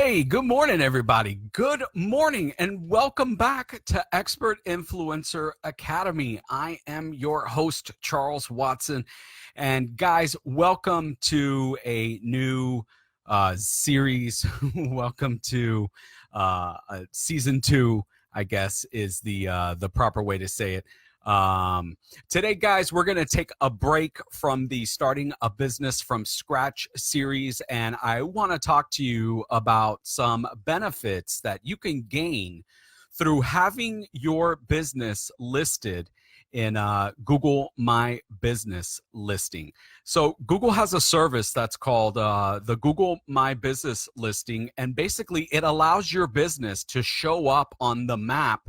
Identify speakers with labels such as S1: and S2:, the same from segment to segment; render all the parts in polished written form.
S1: Hey, good morning, everybody. Good morning, and welcome back to Expert Influencer Academy. I am your host, Charles Watson. And guys, welcome to a new series. Welcome to season 2, I guess, is the proper way to say it. Today, guys, we're going to take a break from the Starting a Business from Scratch series, and I want to talk to you about some benefits that you can gain through having your business listed in Google My Business listing. So Google has a service that's called the Google My Business listing, and basically it allows your business to show up on the map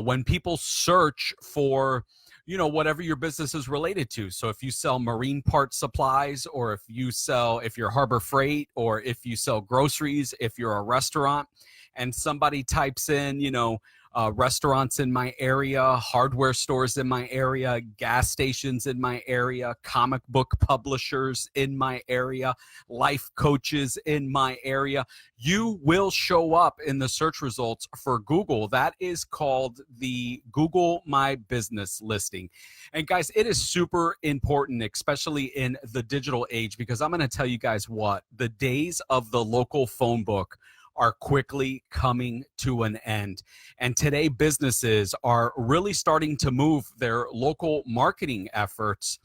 S1: when people search for, whatever your business is related to. So if you sell marine part supplies, or if you're Harbor Freight, or if you sell groceries, if you're a restaurant, and somebody types in, restaurants in my area, hardware stores in my area, gas stations in my area, comic book publishers in my area, life coaches in my area, you will show up in the search results for Google. That is called the Google My Business listing. And guys, it is super important, especially in the digital age, because I'm going to tell you guys what, the days of the local phone book are quickly coming to an end. And today, businesses are really starting to move their local marketing efforts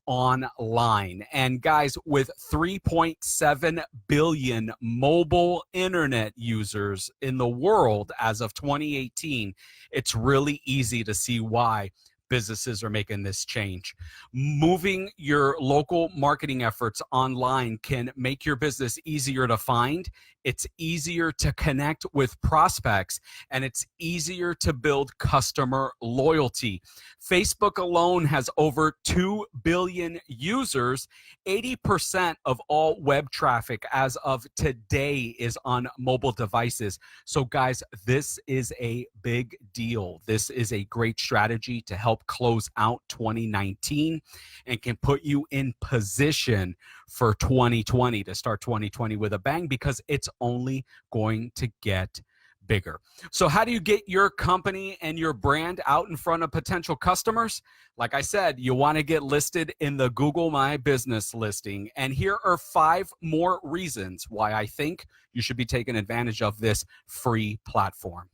S1: online. And guys, with 3.7 billion mobile internet users in the world as of 2018, it's really easy to see why businesses are making this change. Moving your local marketing efforts online can make your business easier to find. It's easier to connect with prospects, and it's easier to build customer loyalty. Facebook alone has over 2 billion users. 80% of all web traffic as of today is on mobile devices. So guys, this is a big deal. This is a great strategy to help close out 2019 and can put you in position for 2020, to start 2020 with a bang, because it's only going to get bigger. So how do you get your company and your brand out in front of potential customers? Like I said, you want to get listed in the Google My Business listing. And here are 5 more reasons why I think you should be taking advantage of this free platform.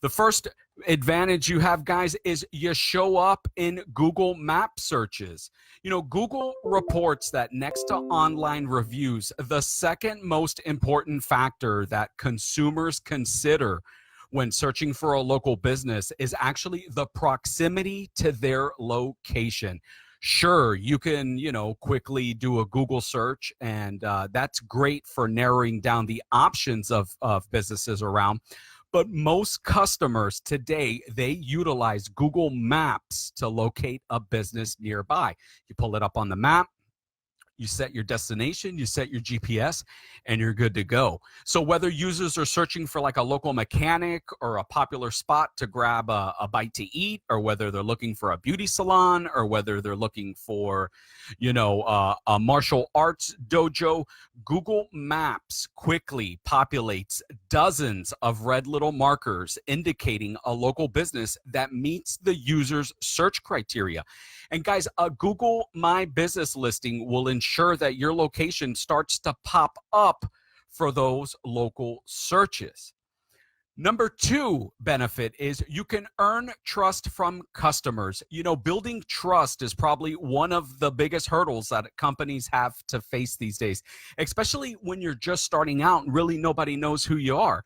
S1: The first advantage you have, guys, is you show up in Google Map searches. Google reports that next to online reviews, the second most important factor that consumers consider when searching for a local business is actually the proximity to their location. Sure, you can, quickly do a Google search, and that's great for narrowing down the options of businesses around. But most customers today, they utilize Google Maps to locate a business nearby. You pull it up on the map, you set your destination, you set your GPS, and you're good to go. So whether users are searching for like a local mechanic or a popular spot to grab a bite to eat, or whether they're looking for a beauty salon, or whether they're looking for, a martial arts dojo, Google Maps quickly populates dozens of red little markers indicating a local business that meets the user's search criteria. And guys, a Google My Business listing will ensure that your location starts to pop up for those local searches. Number 2 benefit is you can earn trust from customers. Building trust is probably one of the biggest hurdles that companies have to face these days, especially when you're just starting out and really nobody knows who you are.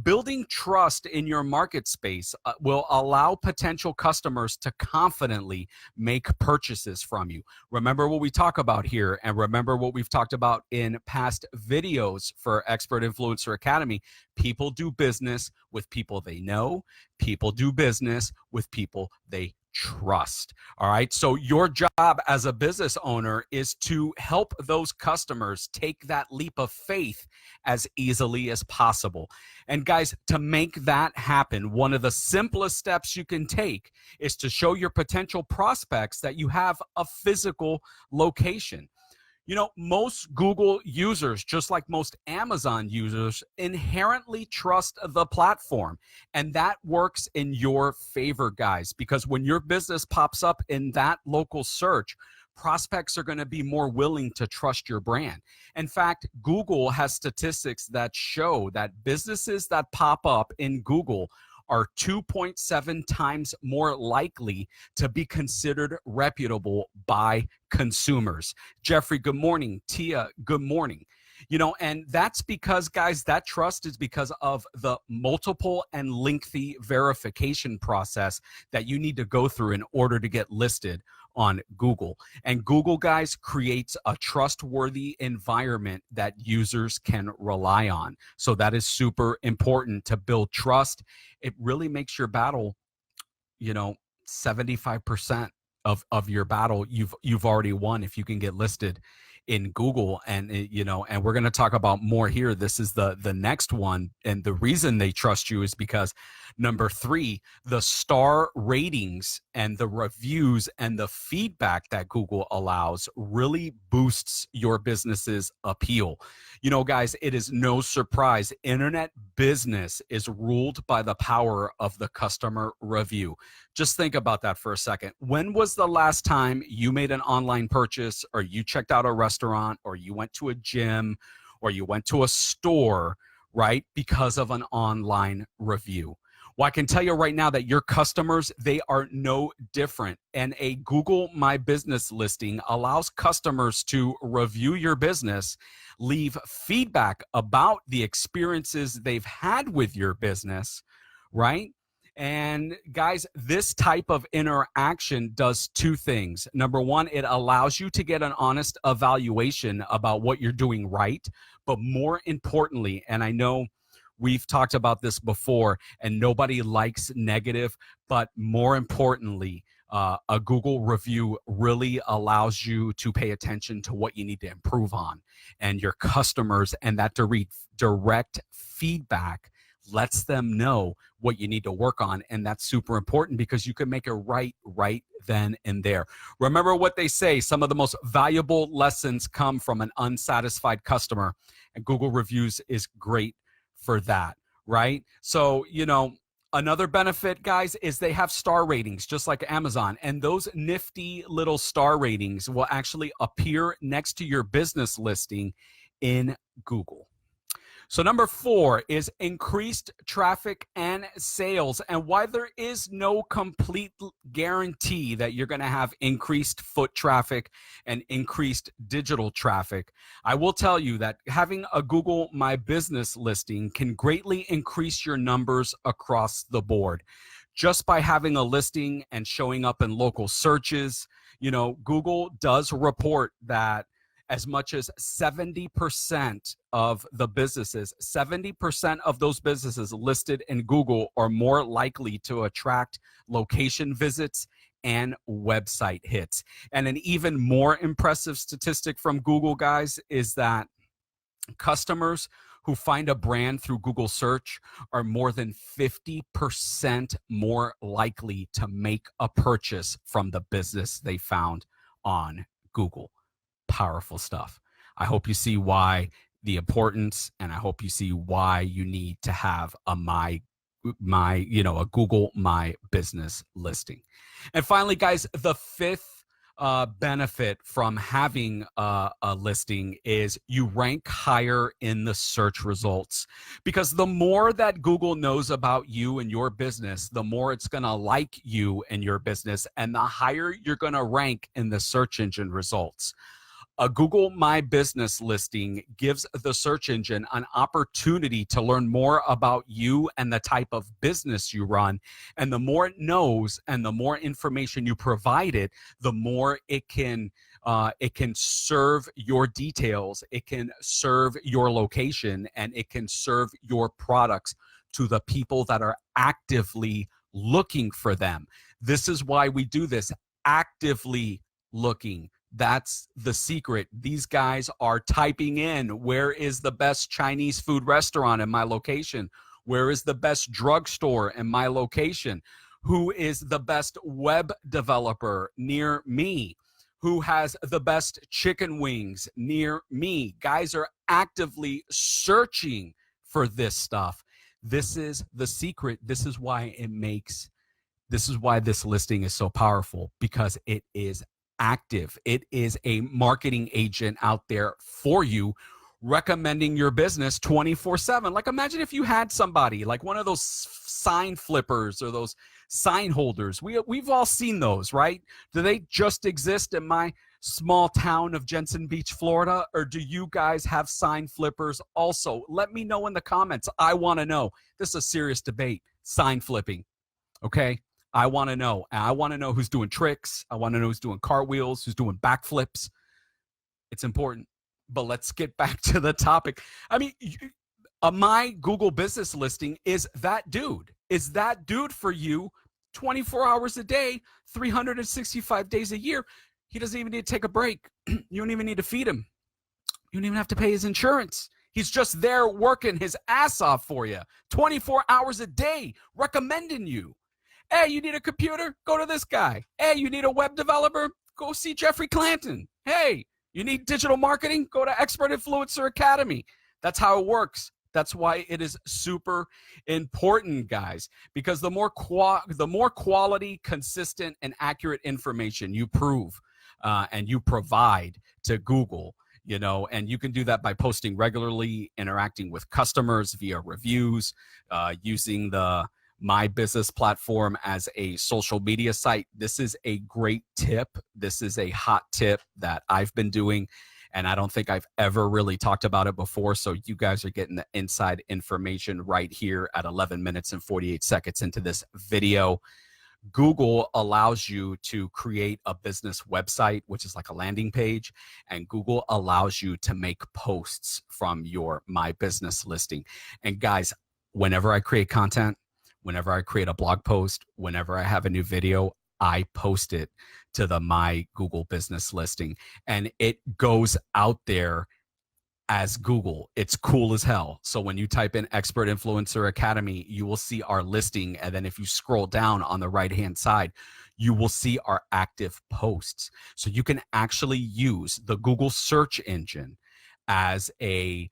S1: Building trust in your market space will allow potential customers to confidently make purchases from you. Remember what we talk about here, and remember what we've talked about in past videos for Expert Influencer Academy. People do business with people they know. People do business with people they trust. All right. So your job as a business owner is to help those customers take that leap of faith as easily as possible. And guys, to make that happen, one of the simplest steps you can take is to show your potential prospects that you have a physical location. Most Google users, just like most Amazon users, inherently trust the platform. And that works in your favor, guys, because when your business pops up in that local search, prospects are going to be more willing to trust your brand. In fact, Google has statistics that show that businesses that pop up in Google are 2.7 times more likely to be considered reputable by consumers. Jeffrey, good morning. Tia, good morning. And that's because, guys, that trust is because of the multiple and lengthy verification process that you need to go through in order to get listed on Google. And Google, guys, creates a trustworthy environment that users can rely on. So that is super important to build trust. It really makes your battle, 75% of your battle you've already won if you can get listed in Google. And and we're going to talk about more here. This is the next one, and the reason they trust you is because number 3, the star ratings and the reviews and the feedback that Google allows really boosts your business's appeal. Guys, it is no surprise internet business is ruled by the power of the customer review. Just think about that for a second. When was the last time you made an online purchase, or you checked out a restaurant, or you went to a gym, or you went to a store, right, because of an online review? Well, I can tell you right now that your customers, they are no different. And a Google My Business listing allows customers to review your business, leave feedback about the experiences they've had with your business, right? And guys, this type of interaction does 2 things. Number 1, it allows you to get an honest evaluation about what you're doing right. But more importantly, and I know we've talked about this before, and nobody likes negative, but more importantly, a Google review really allows you to pay attention to what you need to improve on. And your customers, and that direct feedback lets them know what you need to work on. And that's super important because you can make it right then and there. Remember what they say, some of the most valuable lessons come from an unsatisfied customer, and Google reviews is great for that, right? So, another benefit, guys, is they have star ratings just like Amazon, and those nifty little star ratings will actually appear next to your business listing in Google. So number 4 is increased traffic and sales. And why there is no complete guarantee that you're going to have increased foot traffic and increased digital traffic, I will tell you that having a Google My Business listing can greatly increase your numbers across the board. Just by having a listing and showing up in local searches, Google does report that as much as 70% of the businesses, 70% of those businesses listed in Google are more likely to attract location visits and website hits. And an even more impressive statistic from Google, guys, is that customers who find a brand through Google search are more than 50% more likely to make a purchase from the business they found on Google. Powerful stuff. I hope you see why the importance, and I hope you see why you need to have a Google My Business listing. And finally, guys, the 5th benefit from having a listing is you rank higher in the search results, because the more that Google knows about you and your business, the more it's going to like you and your business, and the higher you're going to rank in the search engine results. A Google My Business listing gives the search engine an opportunity to learn more about you and the type of business you run. And the more it knows and the more information you provide it, the more it can serve your details, it can serve your location, and it can serve your products to the people that are actively looking for them. This is why we do this, actively looking. That's the secret. These guys are typing in, where is the best Chinese food restaurant in my location? Where is the best drugstore in my location? Who is the best web developer near me? who has the best chicken wings near me. Guys are actively searching for this stuff. This is the secret. This is why this listing is so powerful, because it is active. It is a marketing agent out there for you, recommending your business 24/7. Like, imagine if you had somebody like one of those sign flippers or those sign holders. We've all seen those, right? Do they just exist in my small town of Jensen Beach, Florida? Or do you guys have sign flippers also? Let me know in the comments. I want to know. This is a serious debate, sign flipping. Okay? I want to know. I want to know who's doing tricks. I want to know who's doing cartwheels, who's doing backflips. It's important. But let's get back to the topic. I mean, my Google business listing is that dude. Is that dude for you 24 hours a day, 365 days a year. He doesn't even need to take a break. You don't even need to feed him. You don't even have to pay his insurance. He's just there working his ass off for you 24 hours a day, recommending you. Hey, you need a computer? Go to this guy. Hey, you need a web developer? Go see Jeffrey Clanton. Hey, you need digital marketing? Go to Expert Influencer Academy. That's how it works. That's why it is super important, guys, because the more quality, consistent, and accurate information you prove and you provide to Google, you know, and you can do that by posting regularly, interacting with customers via reviews, using the My Business platform as a social media site. This is a great tip. This is a hot tip that I've been doing, and I don't think I've ever really talked about it before. So you guys are getting the inside information right here at 11 minutes and 48 seconds into this video. Google allows you to create a business website, which is like a landing page, and Google allows you to make posts from your My Business listing. And guys, whenever I create content, whenever I create a blog post, whenever I have a new video, I post it to the My Google business listing, and it goes out there as Google. It's cool as hell. So when you type in Expert Influencer Academy, you will see our listing. And then if you scroll down on the right-hand side, you will see our active posts. So you can actually use the Google search engine as a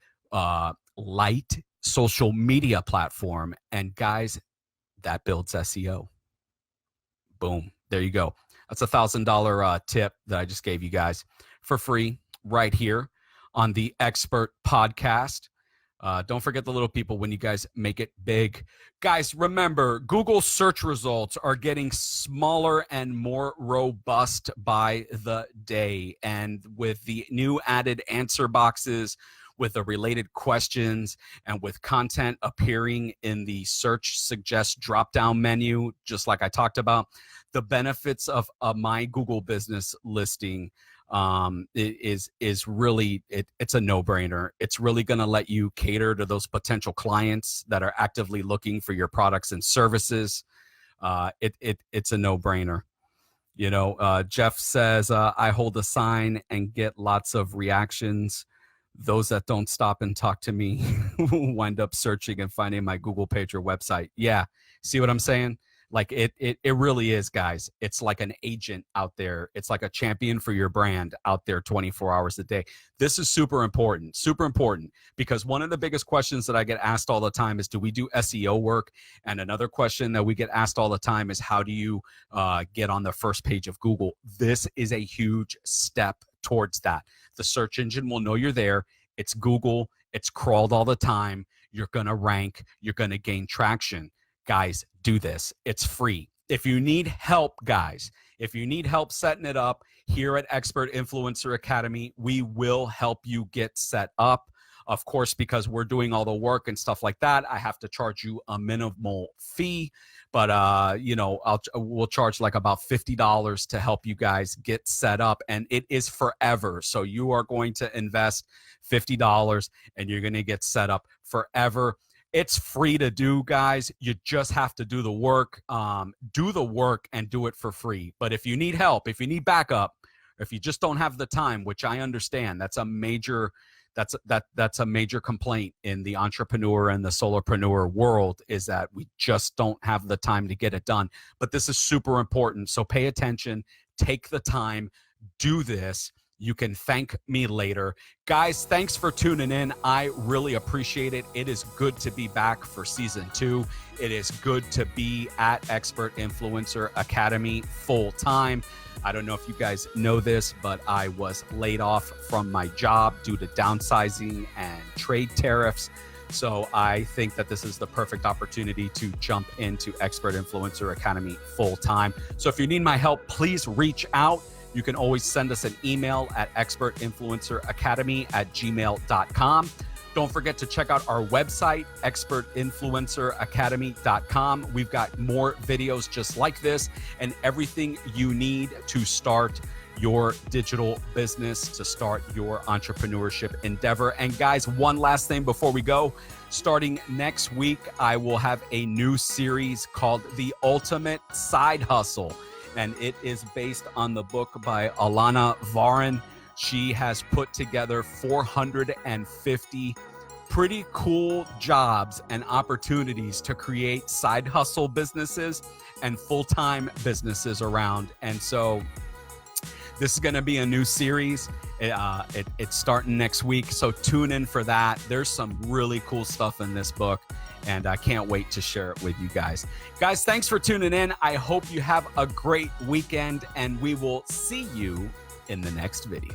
S1: light social media platform. And guys, that builds SEO. Boom. There you go. That's a $1,000 tip that I just gave you guys for free right here on the Expert Podcast. Don't forget the little people when you guys make it big. Guys, remember, Google search results are getting smaller and more robust by the day. And with the new added answer boxes, with the related questions, and with content appearing in the search suggest drop-down menu, just like I talked about, the benefits of a My Google business listing is really, it's a no-brainer. It's really going to let you cater to those potential clients that are actively looking for your products and services. It's a no-brainer. You know, Jeff says, I hold a sign and get lots of reactions. Those that don't stop and talk to me wind up searching and finding my Google page or website. Yeah. See what I'm saying? Like it really is, guys. It's like an agent out there. It's like a champion for your brand out there 24 hours a day. This is super important, because one of the biggest questions that I get asked all the time is, do we do SEO work? And another question that we get asked all the time is, how do you get on the first page of Google? This is a huge step towards that. The search engine will know you're there. It's Google. It's crawled all the time. You're going to rank. You're going to gain traction. Guys, do this. It's free. If you need help, guys, if you need help setting it up here at Expert Influencer Academy, we will help you get set up. Of course, because we're doing all the work and stuff like that, I have to charge you a minimal fee. But, you know, we'll charge like about $50 to help you guys get set up. And it is forever. So you are going to invest $50 and you're going to get set up forever. It's free to do, guys. You just have to do the work. Do the work and do it for free. But if you need help, if you need backup, if you just don't have the time, which I understand, that's a major complaint in the entrepreneur and the solopreneur world, is that we just don't have the time to get it done. But this is super important. So pay attention, take the time, do this. You can thank me later. Guys, thanks for tuning in. I really appreciate it. It is good to be back for season 2. It is good to be at Expert Influencer Academy full time. I don't know if you guys know this, but I was laid off from my job due to downsizing and trade tariffs. So I think that this is the perfect opportunity to jump into Expert Influencer Academy full time. So if you need my help, please reach out. You can always send us an email at expertinfluenceracademy@gmail.com. Don't forget to check out our website, expertinfluenceracademy.com. We've got more videos just like this and everything you need to start your digital business, to start your entrepreneurship endeavor. And guys, one last thing before we go. Starting next week, I will have a new series called The Ultimate Side Hustle. And it is based on the book by Alana Varon. She has put together 450 pretty cool jobs and opportunities to create side hustle businesses and full-time businesses around. And so this is going to be a new series. It's starting next week, so tune in for that. There's some really cool stuff in this book, and I can't wait to share it with you guys. Guys, thanks for tuning in. I hope you have a great weekend, and we will see you in the next video.